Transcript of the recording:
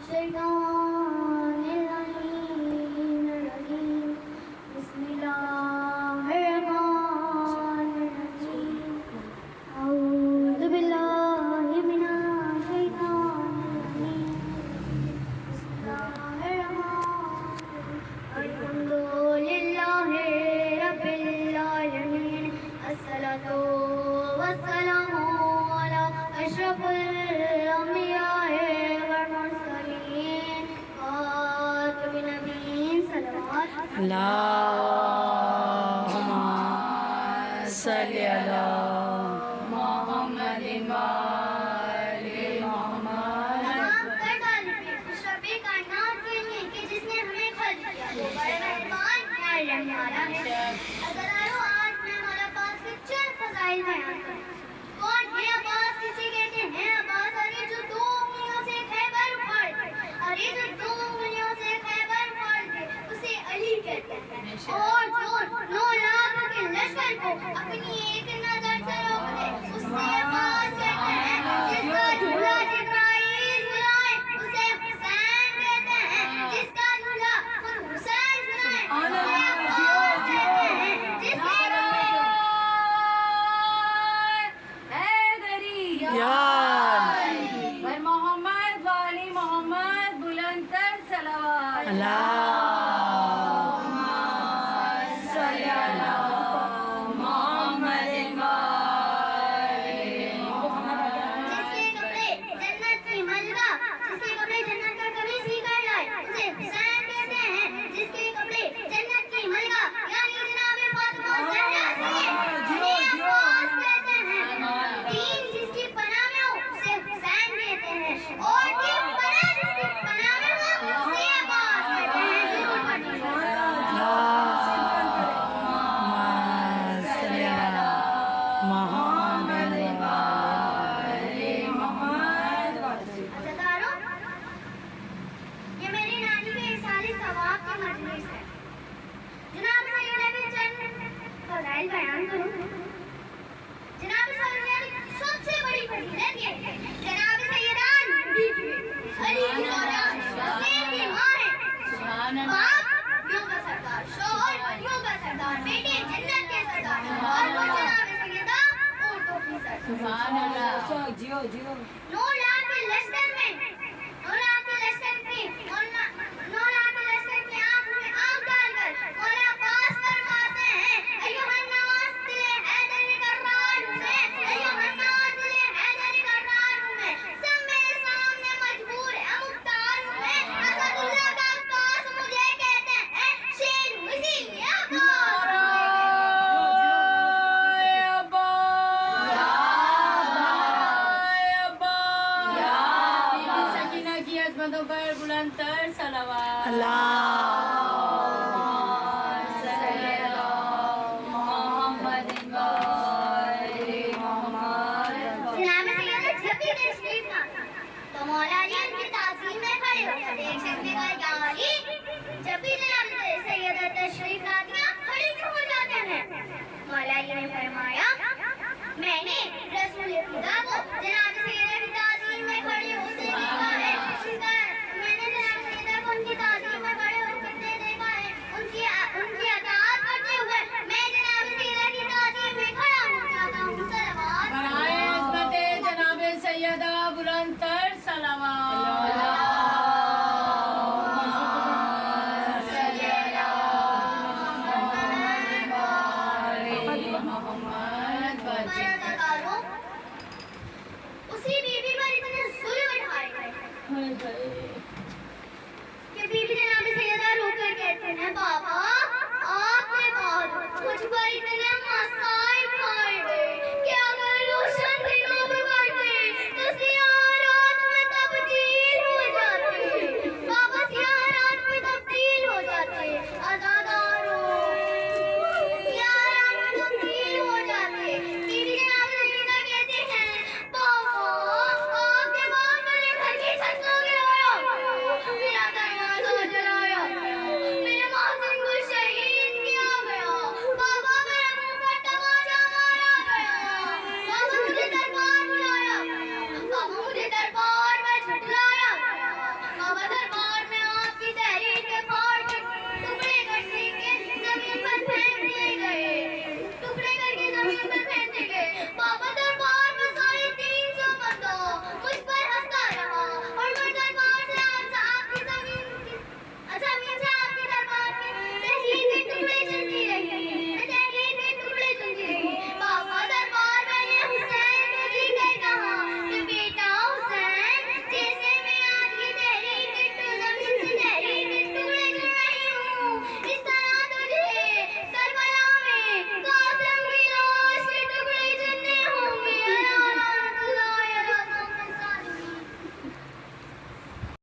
शैतानिर्रजीम बिस्मिल्लाहिर्रहमानिर्रहीम अऊज़ु बिल्लाहि मिनश शैतानिर्रजीम बिस्मिल्लाहिर्रहमानिर्रहीम अल्हम्दुलिल्लाहि रब्बिल आलमीन अस्सलातु वस्सलामु अला अशरफिल अंबियाए वल मुरसलीन खातमिन नबिय्यीन सल्लल्लाहु अल्लाहुम्मा सल्लि अला मुहम्मदिन व आलि मुहम्मद। तमाम तारीफें उस रब्बे कायनात के लिए कि जिसने हमें खल्क किया, वो बड़े मेहरबान न्याय रहने वाला है। हज़ारों आज मैं हमारे अब्बास के चंद फज़ाइल बयान करूँ। कौन है अब्बास? किसे कहते हैं अब्बास? अरे जो दो उंगलियों से खैबर फाड़ दे, अरे जो दो उंगलियों से खैबर फाड़ दे, उसे अली कहते हैं। और जो 9 लाख के लश्कर को अपनी एक नजर से रोक दे, उसे अब्बास कहते हैं। जिसका झूला जिब्राइल झुलाए, उसे हुसैन कहते हैं। जिसका झूला खुद हुसैन झुलाए, उसे अब्बास कहते हैं। जिसके बर मोहम्मद वाली मोहम्मद बुलंदतर सलावत। अल्लाहुम्मा सल्लि अला मुहम्मदिन व आलि मुहम्मद। जिसके कपड़े जन्नत की मलबा, जिसके कपड़े जन्नत का कमीज ही कर लाए, उसे हुसैन कहते हैं। जिसके कपड़े जन्नत की मलबा यानी जनाब फातिमा ज़हरा से उन्हें अब्बास कहते हैं। दीन जिसकी पनाह में हो, उसे हुसैन कहते हैं। और ये पनाह जिसकी पनाह में हो, उसे अब्बास कहते हैं। जरूर पढ़िएगा। अल्लाहुम्मा सल्लि अला मुहम्मदिन व आलि मुहम्मद। अज़ादारों, ये मेरी नानी के इरसाली सवाब की मजलिस है। जनाब सैयदा के चंद फज़ाइल बयान करूं। जनाब सैयदा की सबसे बड़ी फजीलत ये है, जनाब सैयदा बीवी अली की औलाद हुसैन की मां है। बाप यूं का सरदार, शौहर यूं का सरदार, बेटे जन्नत के सरदार, और वो जनाब सैयदा ऊंटों की सरदार। 9 लाख के लश्कर में 9 लाख के लश्कर में 9 लाख के लश्कर की आंख में आंख डालकर मौला अब्बास फरमाते हैं, अय्युहन्नास दिले हैदर कर्रार हूं मैं, अय्युहन्नास दिले हैदर कर्रार हूं मैं, सब मेरे सामने मजबूर है मुख्तार हूं मैं, असदुल्लाह का अब्बास मुझे कहते हैं, शेर हूं इसीलिए अब्बास पर बुलंदतर सलावत। मुहम्मदिन व आलि मुहम्मद। जनाब सैयदा जब भी तशरीफ लाते तो मौला अली उनकी ताज़ीम में खड़े होकर एक शख्स ने कहा, या अली, जब भी जनाब सैयदा तशरीफ लाती हैं, आप खड़े क्यों हो जाते हैं? मौला अली ने फरमाया, मैंने रसूल खुदा को जनाब सैयदा की ताज़ीम में खड़े होते देखा है। मैंने जनाब सैयदा को उनकी ताज़ीम में खड़े होकर देखा है। उनकी अताअत करते हुए मैं जनाब सैयदा की ताज़ीम में खड़ा हो जाता हूँ। सलावत बराए इज़्ज़त जनाब सैयदा बुलंदतर सलावत। उसी बीवी पर इतने जुल्म उठाए गए कि बीवी जनाब सैयदा रोकर कहते हैं, बाबा आपने बहुत मुझ पर इतने मसाइब